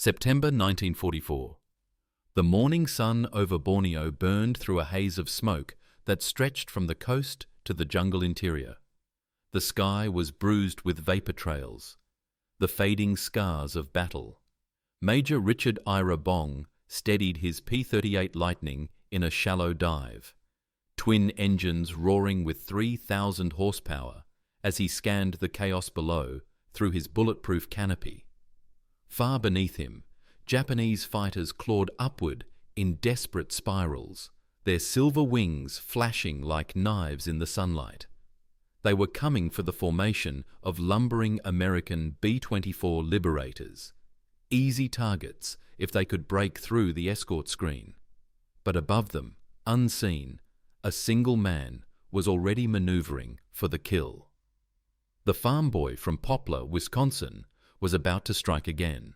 September 1944. The morning sun over Borneo burned through a haze of smoke that stretched from the coast to the jungle interior. The sky was bruised with vapor trails, the fading scars of battle. Major Richard Ira Bong steadied his P-38 Lightning in a shallow dive, twin engines roaring with 3,000 horsepower as he scanned the chaos below through his bulletproof canopy. Far beneath him, Japanese fighters clawed upward in desperate spirals, their silver wings flashing like knives in the sunlight. They were coming for the formation of lumbering American B-24 Liberators, easy targets if they could break through the escort screen. But above them, unseen, a single man was already maneuvering for the kill. The farm boy from Poplar, Wisconsin, was about to strike again.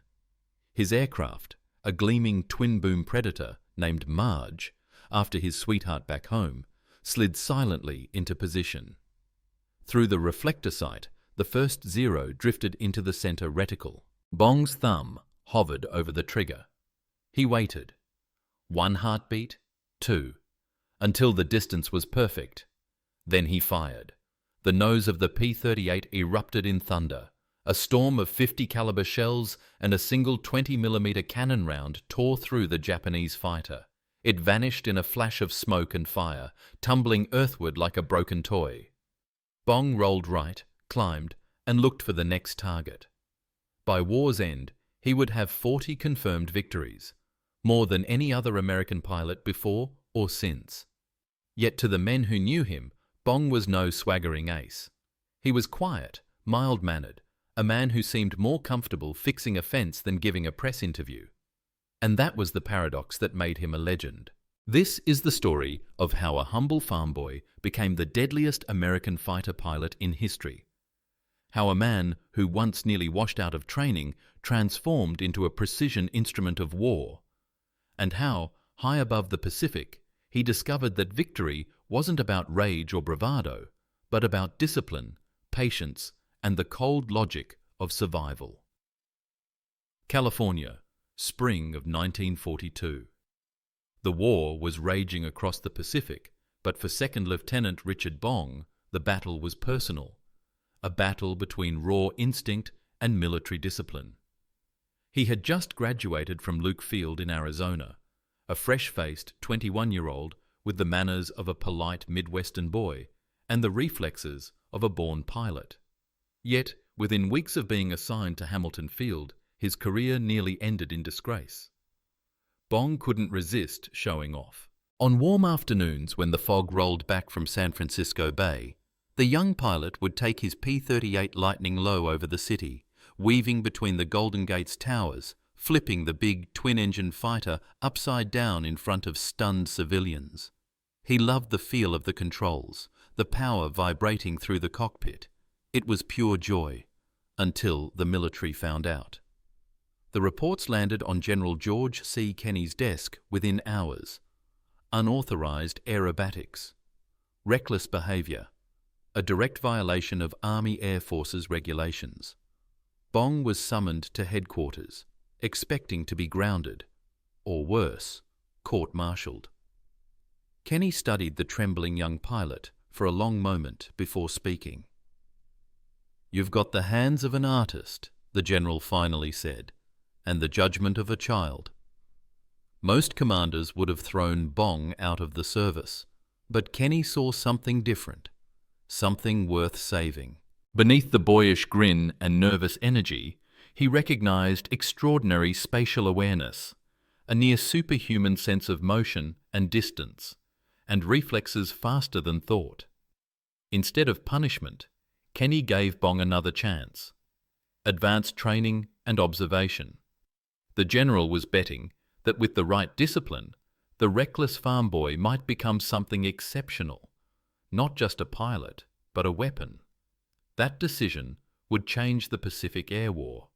His aircraft, a gleaming twin-boom Predator named Marge, after his sweetheart back home, slid silently into position. Through the reflector sight, the first Zero drifted into the center reticle. Bong's thumb hovered over the trigger. He waited. 1 heartbeat, 2, until the distance was perfect. Then he fired. The nose of the P-38 erupted in thunder. A storm of 50 caliber shells and a single 20mm cannon round tore through the Japanese fighter. It vanished in a flash of smoke and fire, tumbling earthward like a broken toy. Bong rolled right, climbed, and looked for the next target. By war's end, he would have 40 confirmed victories, more than any other American pilot before or since. Yet to the men who knew him, Bong was no swaggering ace. He was quiet, mild-mannered, a man who seemed more comfortable fixing a fence than giving a press interview. And that was the paradox that made him a legend. This is the story of how a humble farm boy became the deadliest American fighter pilot in history. How a man who once nearly washed out of training transformed into a precision instrument of war. And how, high above the Pacific, he discovered that victory wasn't about rage or bravado, but about discipline, patience, and the cold logic of survival. California, spring of 1942. The war was raging across the Pacific, but for Second Lieutenant Richard Bong, the battle was personal, a battle between raw instinct and military discipline. He had just graduated from Luke Field in Arizona, a fresh-faced 21-year-old with the manners of a polite Midwestern boy and the reflexes of a born pilot. Yet, within weeks of being assigned to Hamilton Field, his career nearly ended in disgrace. Bong couldn't resist showing off. On warm afternoons when the fog rolled back from San Francisco Bay, the young pilot would take his P-38 Lightning low over the city, weaving between the Golden Gate's towers, flipping the big twin-engine fighter upside down in front of stunned civilians. He loved the feel of the controls, the power vibrating through the cockpit. It was pure joy, until the military found out. The reports landed on General George C. Kenney's desk within hours. Unauthorized aerobatics, reckless behavior, a direct violation of Army Air Force's regulations. Bong was summoned to headquarters, expecting to be grounded, or worse, court-martialed. Kenney studied the trembling young pilot for a long moment before speaking. "You've got the hands of an artist," the general finally said, "and the judgment of a child." Most commanders would have thrown Bong out of the service, but Kenney saw something different, something worth saving. Beneath the boyish grin and nervous energy, he recognized extraordinary spatial awareness, a near superhuman sense of motion and distance, and reflexes faster than thought. Instead of punishment, Kenney gave Bong another chance. Advanced training and observation. The general was betting that with the right discipline, the reckless farm boy might become something exceptional, not just a pilot, but a weapon. That decision would change the Pacific Air War.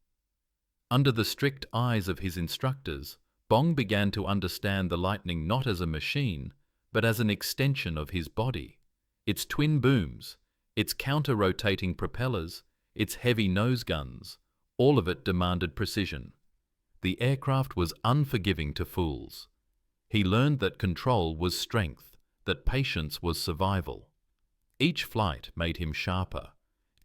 Under the strict eyes of his instructors, Bong began to understand the Lightning not as a machine, but as an extension of his body. Its twin booms, its counter-rotating propellers, its heavy nose guns, all of it demanded precision. The aircraft was unforgiving to fools. He learned that control was strength, that patience was survival. Each flight made him sharper.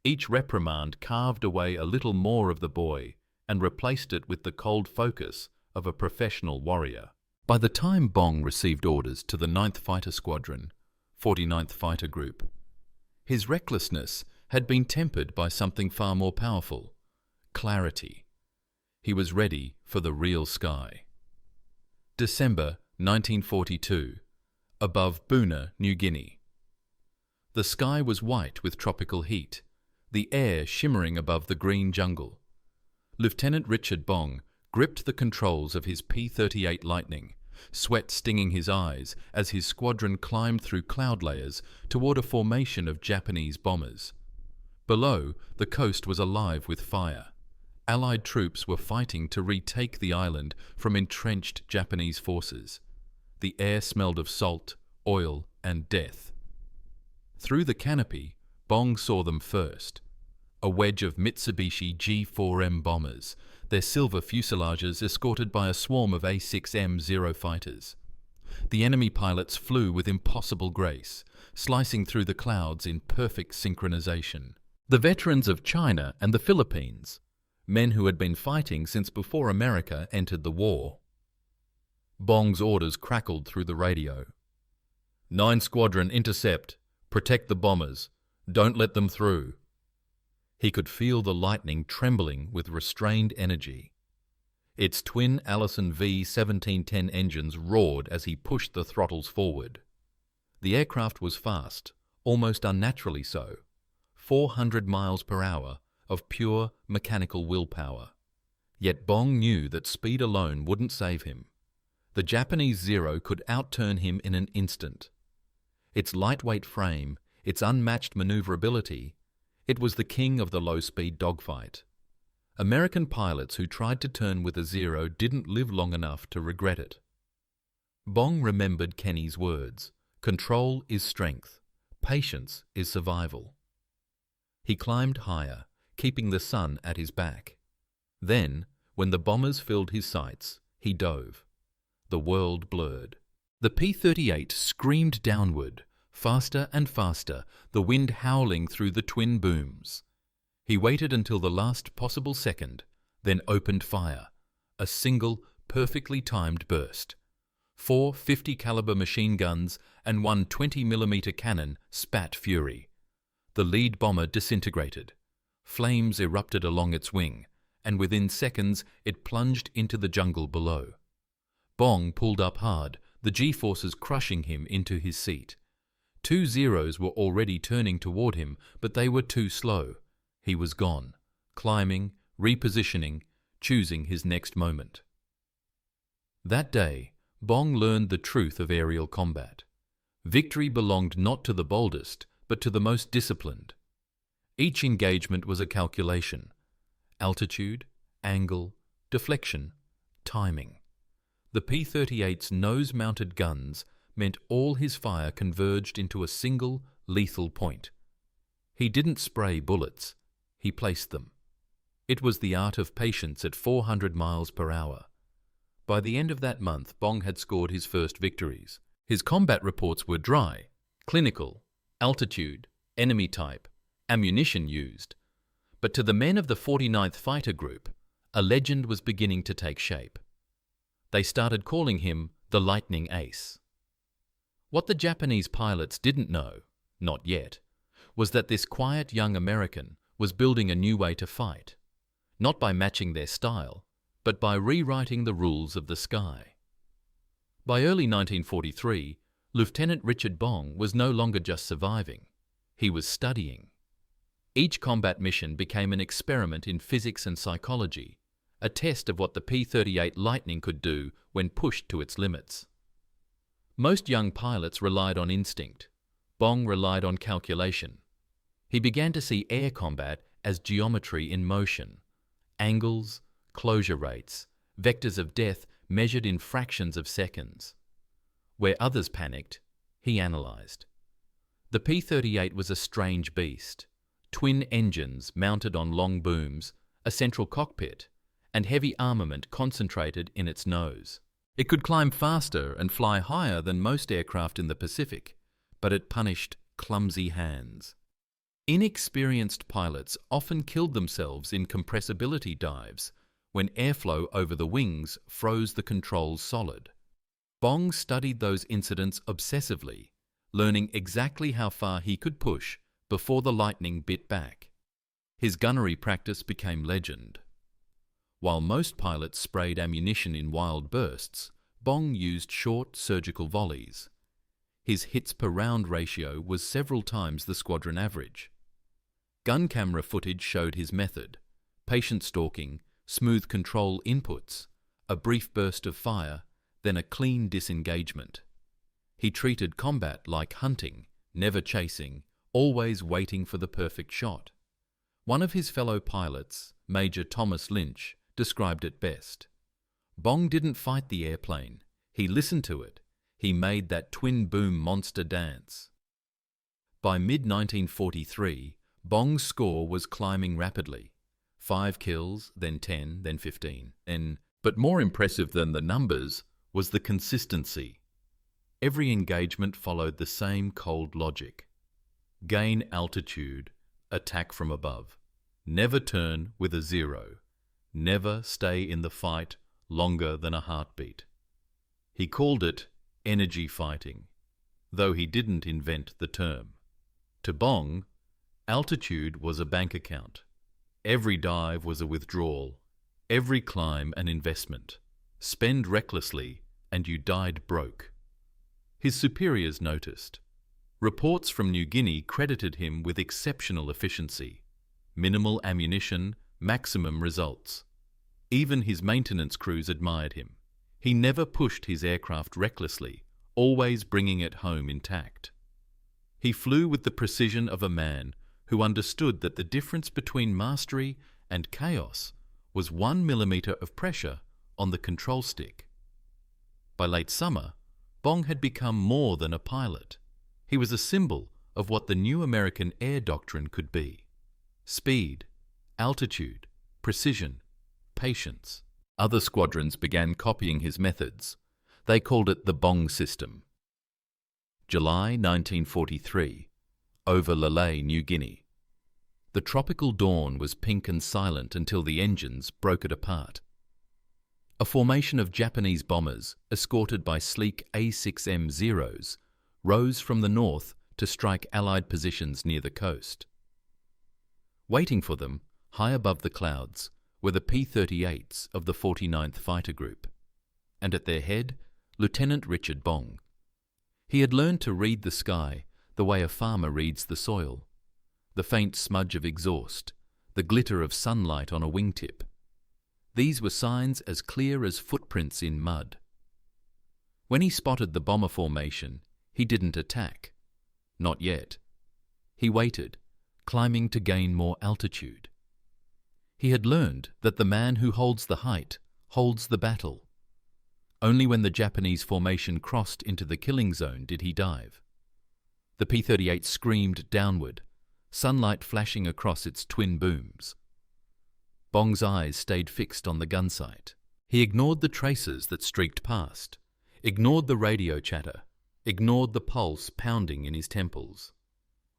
Each reprimand carved away a little more of the boy and replaced it with the cold focus of a professional warrior. By the time Bong received orders to the 9th Fighter Squadron, 49th Fighter Group, his recklessness had been tempered by something far more powerful: clarity. He was ready for the real sky. December 1942, above Buna, New Guinea. The sky was white with tropical heat, the air shimmering above the green jungle. Lieutenant Richard Bong gripped the controls of his P-38 Lightning, sweat stinging his eyes as his squadron climbed through cloud layers toward a formation of Japanese bombers. Below, the coast was alive with fire. Allied troops were fighting to retake the island from entrenched Japanese forces. The air smelled of salt, oil, and death. Through the canopy, Bong saw them first. A wedge of Mitsubishi G4M bombers, their silver fuselages escorted by a swarm of A6M0 fighters. The enemy pilots flew with impossible grace, slicing through the clouds in perfect synchronization. The veterans of China and the Philippines, men who had been fighting since before America entered the war. Bong's orders crackled through the radio. 9 Squadron, intercept. Protect the bombers. Don't let them through. He could feel the Lightning trembling with restrained energy. Its twin Allison V1710 engines roared as he pushed the throttles forward. The aircraft was fast, almost unnaturally so, 400 miles per hour of pure mechanical willpower. Yet Bong knew that speed alone wouldn't save him. The Japanese Zero could outturn him in an instant. Its lightweight frame, its unmatched maneuverability, it was the king of the low-speed dogfight. American pilots who tried to turn with a Zero didn't live long enough to regret it. Bong remembered Kenny's words: control is strength, patience is survival. He climbed higher, keeping the sun at his back. Then, when the bombers filled his sights, he dove. The world blurred. The P-38 screamed downward, faster and faster, the wind howling through the twin booms. He waited until the last possible second, then opened fire. A single, perfectly timed burst. 4 50 caliber machine guns and 1 20mm cannon spat fury. The lead bomber disintegrated. Flames erupted along its wing, and within seconds it plunged into the jungle below. Bong pulled up hard, the G-forces crushing him into his seat. 2 Zeros were already turning toward him, but they were too slow. He was gone, climbing, repositioning, choosing his next moment. That day, Bong learned the truth of aerial combat. Victory belonged not to the boldest, but to the most disciplined. Each engagement was a calculation: altitude, angle, deflection, timing. The P-38's nose-mounted guns meant all his fire converged into a single, lethal point. He didn't spray bullets, he placed them. It was the art of patience at 400 miles per hour. By the end of that month, Bong had scored his first victories. His combat reports were dry, clinical, altitude, enemy type, ammunition used. But to the men of the 49th Fighter Group, a legend was beginning to take shape. They started calling him the Lightning Ace. What the Japanese pilots didn't know, not yet, was that this quiet young American was building a new way to fight, not by matching their style, but by rewriting the rules of the sky. By early 1943, Lieutenant Richard Bong was no longer just surviving, he was studying. Each combat mission became an experiment in physics and psychology, a test of what the P-38 Lightning could do when pushed to its limits. Most young pilots relied on instinct. Bong relied on calculation. He began to see air combat as geometry in motion: angles, closure rates, vectors of death measured in fractions of seconds. Where others panicked, he analyzed. The P-38 was a strange beast. Twin engines mounted on long booms, a central cockpit, and heavy armament concentrated in its nose. It could climb faster and fly higher than most aircraft in the Pacific, but it punished clumsy hands. Inexperienced pilots often killed themselves in compressibility dives when airflow over the wings froze the controls solid. Bong studied those incidents obsessively, learning exactly how far he could push before the lightning bit back. His gunnery practice became legend. While most pilots sprayed ammunition in wild bursts, Bong used short surgical volleys. His hits per round ratio was several times the squadron average. Gun camera footage showed his method: patient stalking, smooth control inputs, a brief burst of fire, then a clean disengagement. He treated combat like hunting, never chasing, always waiting for the perfect shot. One of his fellow pilots, Major Thomas Lynch, described it best. Bong didn't fight the airplane. He listened to it. He made that twin-boom monster dance. By mid-1943, Bong's score was climbing rapidly. 5 kills, then 10, then 15, but more impressive than the numbers was the consistency. Every engagement followed the same cold logic. Gain altitude, attack from above. Never turn with a 0. Never stay in the fight longer than a heartbeat. He called it energy fighting, though he didn't invent the term. To Bong, altitude was a bank account. Every dive was a withdrawal, every climb an investment. Spend recklessly and you died broke. His superiors noticed. Reports from New Guinea credited him with exceptional efficiency. Minimal ammunition, maximum results. Even his maintenance crews admired him. He never pushed his aircraft recklessly, always bringing it home intact. He flew with the precision of a man who understood that the difference between mastery and chaos was 1 millimeter of pressure on the control stick. By late summer, Bong had become more than a pilot. He was a symbol of what the new American air doctrine could be: speed, altitude, precision, patience. Other squadrons began copying his methods. They called it the Bong system. July 1943, over Lale, New Guinea. The tropical dawn was pink and silent until the engines broke it apart. A formation of Japanese bombers, escorted by sleek A6M Zeros, rose from the north to strike Allied positions near the coast. Waiting for them, high above the clouds, were the P-38s of the 49th Fighter Group, and at their head, Lieutenant Richard Bong. He had learned to read the sky the way a farmer reads the soil: the faint smudge of exhaust, the glitter of sunlight on a wingtip. These were signs as clear as footprints in mud. When he spotted the bomber formation, he didn't attack. Not yet. He waited, climbing to gain more altitude. He had learned that the man who holds the height holds the battle. Only when the Japanese formation crossed into the killing zone did he dive. The P-38 screamed downward, sunlight flashing across its twin booms. Bong's eyes stayed fixed on the gun sight. He ignored the tracers that streaked past, ignored the radio chatter, ignored the pulse pounding in his temples.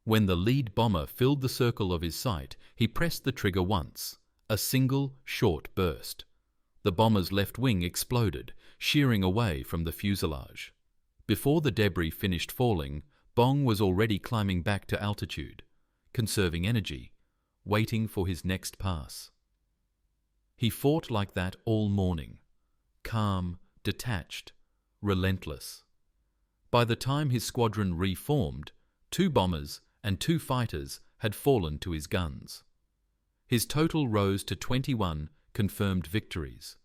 When the lead bomber filled the circle of his sight, he pressed the trigger once, a single, short burst. The bomber's left wing exploded, shearing away from the fuselage. Before the debris finished falling, Bong was already climbing back to altitude, conserving energy, waiting for his next pass. He fought like that all morning, calm, detached, relentless. By the time his squadron reformed, 2 bombers and 2 fighters had fallen to his guns. His total rose to 21 confirmed victories,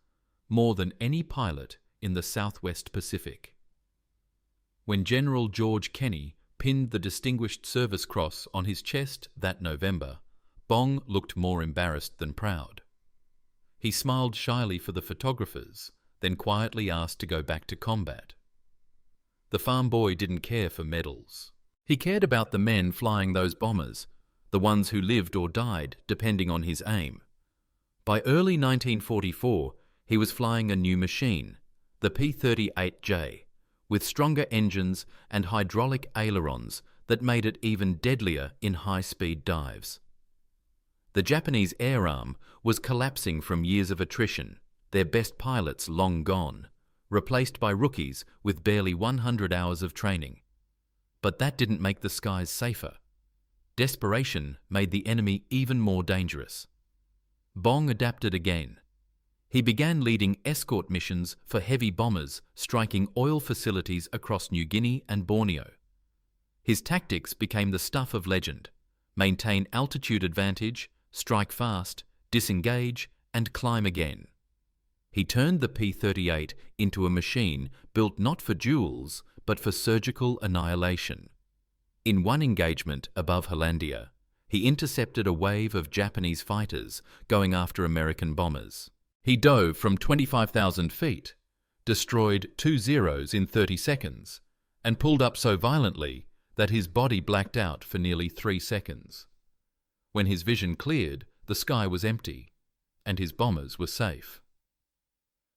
more than any pilot in the Southwest Pacific. When General George Kenney pinned the Distinguished Service Cross on his chest that November, Bong looked more embarrassed than proud. He smiled shyly for the photographers, then quietly asked to go back to combat. The farm boy didn't care for medals. He cared about the men flying those bombers, the ones who lived or died depending on his aim. By early 1944, he was flying a new machine, the P-38J, with stronger engines and hydraulic ailerons that made it even deadlier in high-speed dives. The Japanese air arm was collapsing from years of attrition, their best pilots long gone, replaced by rookies with barely 100 hours of training. But that didn't make the skies safer. Desperation made the enemy even more dangerous. Bong adapted again. He began leading escort missions for heavy bombers striking oil facilities across New Guinea and Borneo. His tactics became the stuff of legend: maintain altitude advantage, strike fast, disengage, and climb again. He turned the P-38 into a machine built not for duels, but for surgical annihilation. In one engagement above Hollandia, he intercepted a wave of Japanese fighters going after American bombers. He dove from 25,000 feet, destroyed 2 Zeros in 30 seconds, and pulled up so violently that his body blacked out for nearly 3 seconds. When his vision cleared, the sky was empty, and his bombers were safe.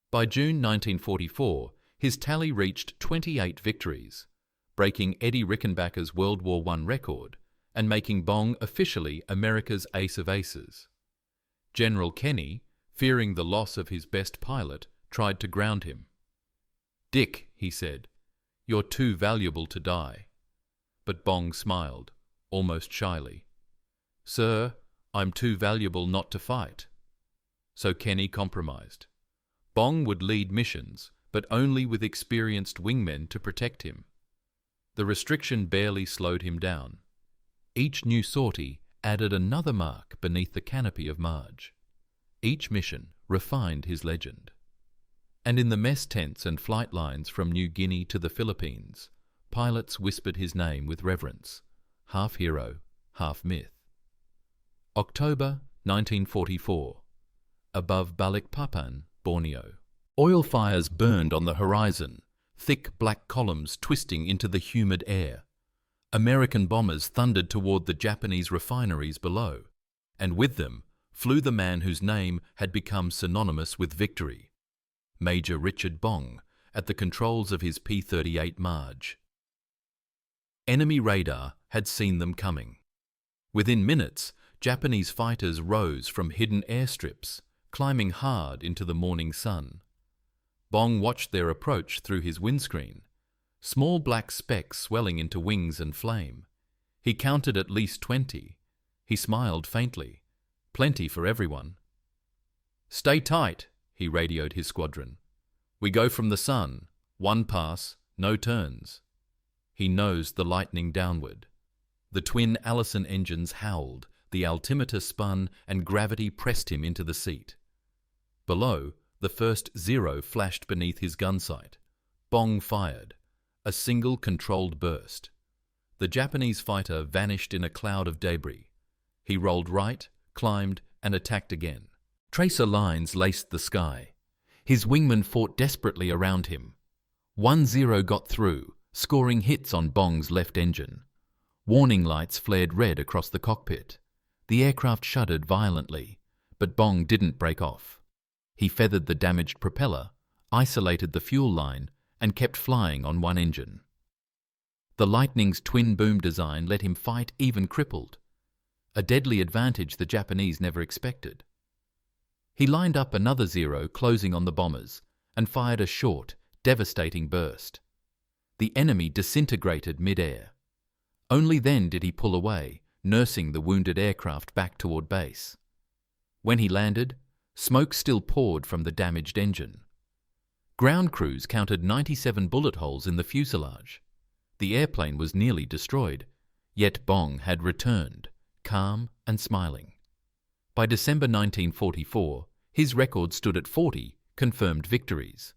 By June 1944, his tally reached 28 victories, breaking Eddie Rickenbacker's World War I record and making Bong officially America's ace of aces. General Kenny, fearing the loss of his best pilot, tried to ground him. "Dick," he said, "you're too valuable to die." But Bong smiled, almost shyly. "Sir, I'm too valuable not to fight." So Kenny compromised. Bong would lead missions, but only with experienced wingmen to protect him. The restriction barely slowed him down. Each new sortie added another mark beneath the canopy of Marge. Each mission refined his legend. And in the mess tents and flight lines from New Guinea to the Philippines, pilots whispered his name with reverence, half hero, half myth. October 1944. Above Balikpapan, Borneo. Oil fires burned on the horizon, thick black columns twisting into the humid air. American bombers thundered toward the Japanese refineries below, and with them flew the man whose name had become synonymous with victory, Major Richard Bong, at the controls of his P-38 Marge. Enemy radar had seen them coming. Within minutes, Japanese fighters rose from hidden airstrips, climbing hard into the morning sun. Bong watched their approach through his windscreen, small black specks swelling into wings and flame. He counted at least 20. He smiled faintly. Plenty for everyone. "Stay tight," he radioed his squadron. "We go from the sun. 1 pass, no turns." He nosed the lightning downward. The twin Allison engines howled, the altimeter spun, and gravity pressed him into the seat. Below, the first Zero flashed beneath his gun sight. Bong fired. A single controlled burst. The Japanese fighter vanished in a cloud of debris. He rolled right, climbed, and attacked again. Tracer lines laced the sky. His wingmen fought desperately around him. 1 Zero got through, scoring hits on Bong's left engine. Warning lights flared red across the cockpit. The aircraft shuddered violently, but Bong didn't break off. He feathered the damaged propeller, isolated the fuel line, and kept flying on one engine. The Lightning's twin boom design let him fight even crippled, a deadly advantage the Japanese never expected. He lined up another Zero closing on the bombers and fired a short, devastating burst. The enemy disintegrated mid-air. Only then did he pull away, nursing the wounded aircraft back toward base. When he landed, smoke still poured from the damaged engine. Ground crews counted 97 bullet holes in the fuselage. The airplane was nearly destroyed, yet Bong had returned, calm and smiling. By December 1944, his record stood at 40 confirmed victories.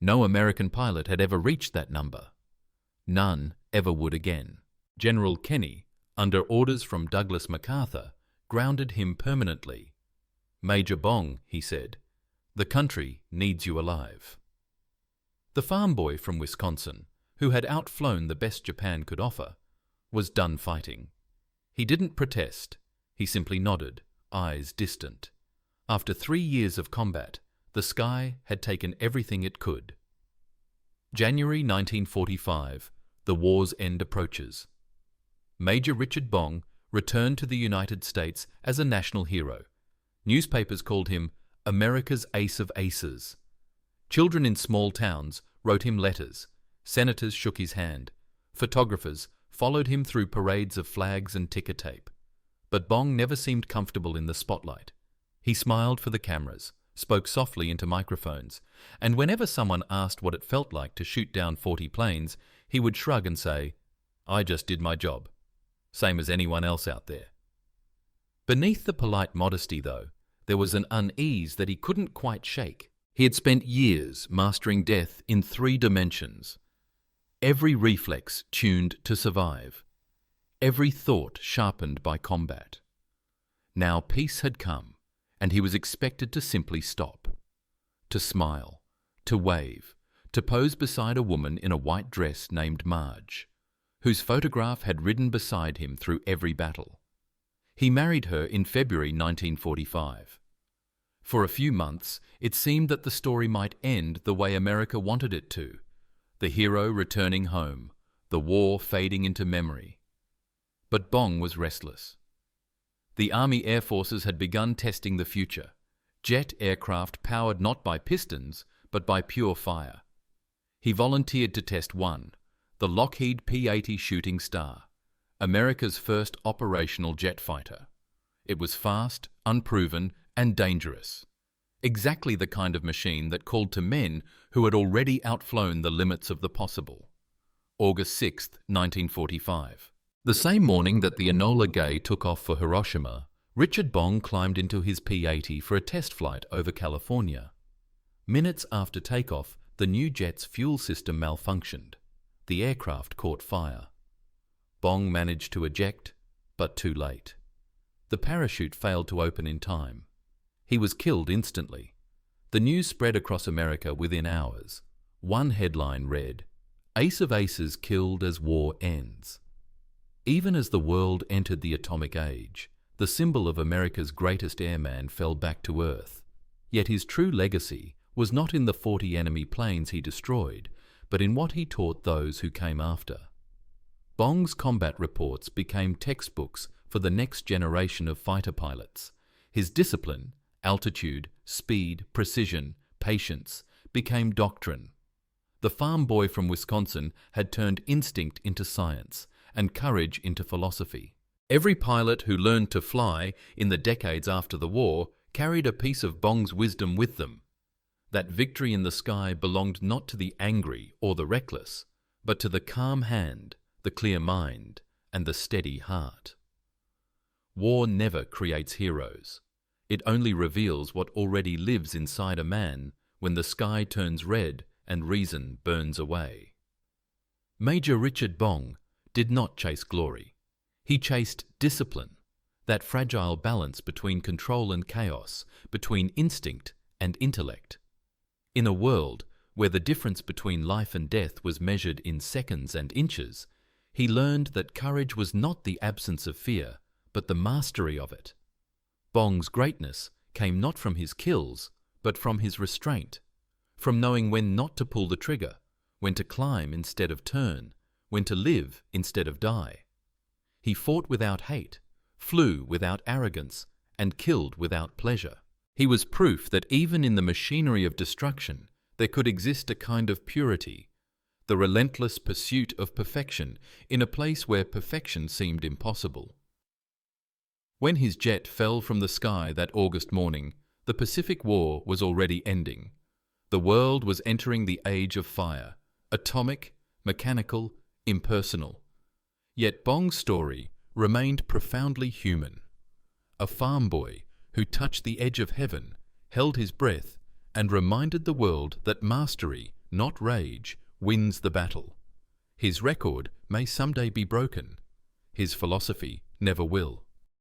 No American pilot had ever reached that number. None ever would again. General Kenny, under orders from Douglas MacArthur, grounded him permanently. "Major Bong," he said, "the country needs you alive." The farm boy from Wisconsin, who had outflown the best Japan could offer, was done fighting. He didn't protest. He simply nodded, eyes distant. After 3 years of combat, the sky had taken everything it could. January 1945, the war's end approaches. Major Richard Bong returned to the United States as a national hero. Newspapers called him America's Ace of Aces. Children in small towns wrote him letters. Senators shook his hand. Photographers followed him through parades of flags and ticker tape. But Bong never seemed comfortable in the spotlight. He smiled for the cameras, spoke softly into microphones, and whenever someone asked what it felt like to shoot down 40 planes, he would shrug and say, "I just did my job. Same as anyone else out there." Beneath the polite modesty, though, there was an unease that he couldn't quite shake. He had spent years mastering death in 3 dimensions. Every reflex tuned to survive. Every thought sharpened by combat. Now peace had come, and he was expected to simply stop. To smile, to wave, to pose beside a woman in a white dress named Marge, whose photograph had ridden beside him through every battle. He married her in February 1945. For a few months, it seemed that the story might end the way America wanted it to, the hero returning home, the war fading into memory. But Bong was restless. The Army Air Forces had begun testing the future, jet aircraft powered not by pistons, but by pure fire. He volunteered to test one, the Lockheed P-80 Shooting Star, America's first operational jet fighter. It was fast, unproven, and dangerous. Exactly the kind of machine that called to men who had already outflown the limits of the possible. August 6, 1945. The same morning that the Enola Gay took off for Hiroshima, Richard Bong climbed into his P-80 for a test flight over California. Minutes after takeoff, the new jet's fuel system malfunctioned. The aircraft caught fire. Bong managed to eject, but too late. The parachute failed to open in time. He was killed instantly. The news spread across America within hours. One headline read, "Ace of Aces killed as war ends." Even as the world entered the atomic age, the symbol of America's greatest airman fell back to earth. Yet his true legacy was not in the 40 enemy planes he destroyed, but in what he taught those who came after. Bong's combat reports became textbooks for the next generation of fighter pilots. His discipline, altitude, speed, precision, patience, became doctrine. The farm boy from Wisconsin had turned instinct into science and courage into philosophy. Every pilot who learned to fly in the decades after the war carried a piece of Bong's wisdom with them. That victory in the sky belonged not to the angry or the reckless, but to the calm hand, the clear mind, and the steady heart. War never creates heroes. It only reveals what already lives inside a man when the sky turns red and reason burns away. Major Richard Bong did not chase glory. He chased discipline, that fragile balance between control and chaos, between instinct and intellect. In a world where the difference between life and death was measured in seconds and inches, he learned that courage was not the absence of fear, but the mastery of it. Bong's greatness came not from his kills, but from his restraint, from knowing when not to pull the trigger, when to climb instead of turn, when to live instead of die. He fought without hate, flew without arrogance, and killed without pleasure. He was proof that even in the machinery of destruction there could exist a kind of purity, the relentless pursuit of perfection in a place where perfection seemed impossible. When his jet fell from the sky that August morning, the Pacific War was already ending. The world was entering the age of fire, atomic, mechanical, impersonal. Yet Bong's story remained profoundly human. A farm boy who touched the edge of heaven, held his breath, and reminded the world that mastery, not rage, wins the battle. His record may someday be broken. His philosophy never will.